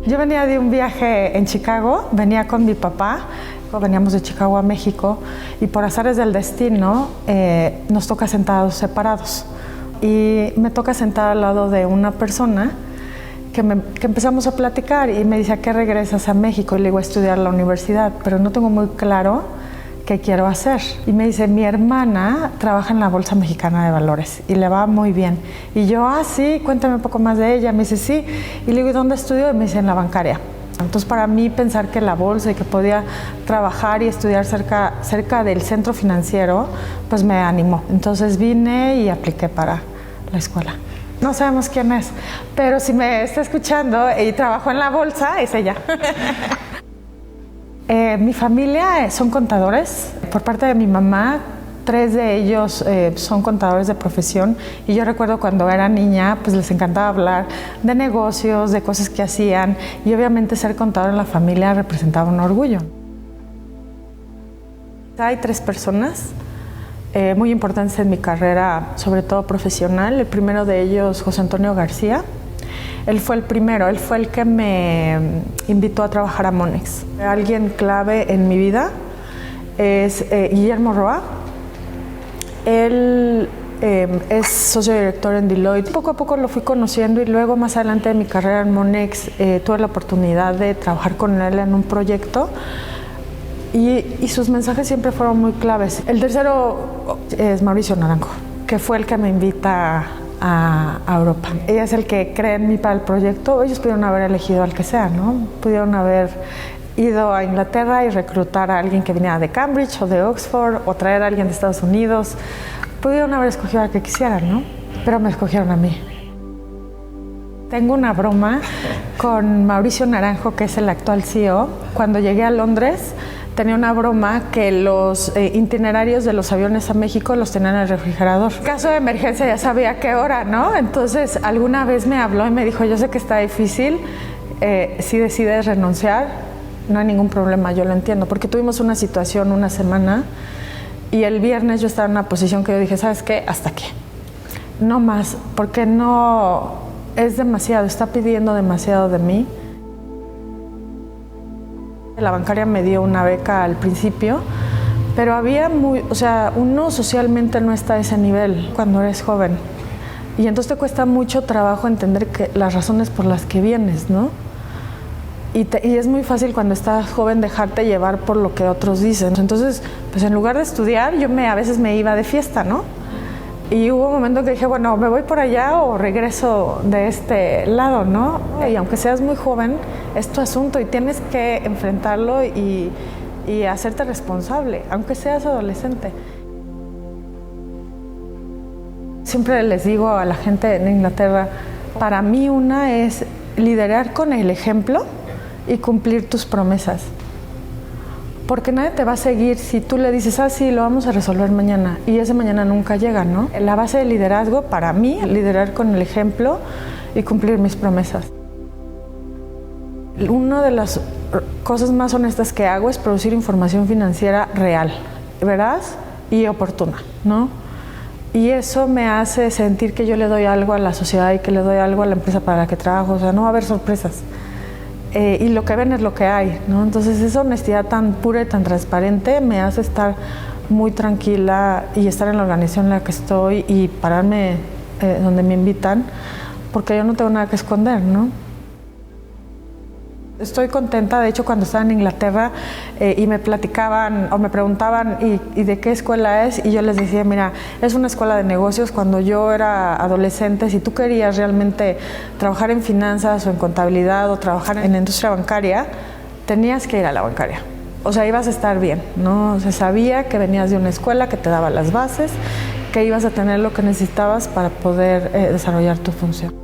Yo venía de un viaje en Chicago, venía con mi papá, veníamos de Chicago a México y por azares del destino nos toca sentados separados. Y me toca sentar al lado de una persona que empezamos a platicar y me dice: ¿a qué regresas a México? Y le digo: a estudiar a la universidad, pero no tengo muy claro qué quiero hacer. Y me dice: mi hermana trabaja en la Bolsa Mexicana de Valores y le va muy bien. Y yo: sí, cuéntame un poco más de ella. Me dice: sí. Y le digo: ¿y dónde estudió? Y me dice: en la bancaria. Entonces, para mí, pensar que la bolsa y que podía trabajar y estudiar cerca del centro financiero, pues me animó. Entonces vine y apliqué para la escuela. No sabemos quién es, pero si me está escuchando y trabajó en la bolsa, es ella. Mi familia son contadores. Por parte de mi mamá, 3 de ellos son contadores de profesión, y yo recuerdo cuando era niña, pues les encantaba hablar de negocios, de cosas que hacían, y obviamente ser contador en la familia representaba un orgullo. Hay 3 personas muy importantes en mi carrera, sobre todo profesional. El primero de ellos, José Antonio García. Él fue el primero, él fue el que me invitó a trabajar a Monex. Alguien clave en mi vida es Guillermo Roa. Él es socio director en Deloitte. Poco a poco lo fui conociendo y luego más adelante en mi carrera en Monex tuve la oportunidad de trabajar con él en un proyecto y sus mensajes siempre fueron muy claves. El tercero es Mauricio Naranjo, que fue el que me invita a Europa. Ella es el que cree en mí para el proyecto. Ellos pudieron haber elegido al que sea, ¿no? Pudieron haber ido a Inglaterra y reclutar a alguien que viniera de Cambridge o de Oxford, o traer a alguien de Estados Unidos. Pudieron haber escogido al que quisieran, ¿no? Pero me escogieron a mí. Tengo una broma con Mauricio Naranjo, que es el actual CEO. Cuando llegué a Londres, tenía una broma que los itinerarios de los aviones a México los tenían en el refrigerador. En caso de emergencia ya sabía qué hora, ¿no? Entonces alguna vez me habló y me dijo: yo sé que está difícil, si decides renunciar, no hay ningún problema, yo lo entiendo. Porque tuvimos una situación una semana y el viernes yo estaba en una posición que yo dije: ¿sabes qué? Hasta aquí. No más, porque no es demasiado, está pidiendo demasiado de mí. La bancaria me dio una beca al principio, pero había uno socialmente no está a ese nivel cuando eres joven. Y entonces te cuesta mucho trabajo entender las razones por las que vienes, ¿no? Y es muy fácil cuando estás joven dejarte llevar por lo que otros dicen. Entonces, pues en lugar de estudiar, a veces me iba de fiesta, ¿no? Y hubo un momento que dije: bueno, me voy por allá o regreso de este lado, ¿no? Y aunque seas muy joven, es tu asunto y tienes que enfrentarlo y hacerte responsable, aunque seas adolescente. Siempre les digo a la gente en Inglaterra, para mí una es liderar con el ejemplo y cumplir tus promesas. Porque nadie te va a seguir si tú le dices: sí, lo vamos a resolver mañana, y ese mañana nunca llega, ¿no? La base del liderazgo, para mí, liderar con el ejemplo y cumplir mis promesas. Una de las cosas más honestas que hago es producir información financiera real, veraz y oportuna, ¿no? Y eso me hace sentir que yo le doy algo a la sociedad y que le doy algo a la empresa para la que trabajo. O sea, no va a haber sorpresas. Y lo que ven es lo que hay, ¿no? Entonces esa honestidad tan pura y tan transparente me hace estar muy tranquila y estar en la organización en la que estoy y pararme donde me invitan, porque yo no tengo nada que esconder, ¿no? Estoy contenta. De hecho, cuando estaba en Inglaterra y me platicaban o me preguntaban ¿y de qué escuela es? Y yo les decía: mira, es una escuela de negocios. Cuando yo era adolescente, si tú querías realmente trabajar en finanzas o en contabilidad o trabajar en la industria bancaria, tenías que ir a la bancaria. O sea, ibas a estar bien, ¿no? Se sabía que venías de una escuela que te daba las bases, que ibas a tener lo que necesitabas para poder desarrollar tu función.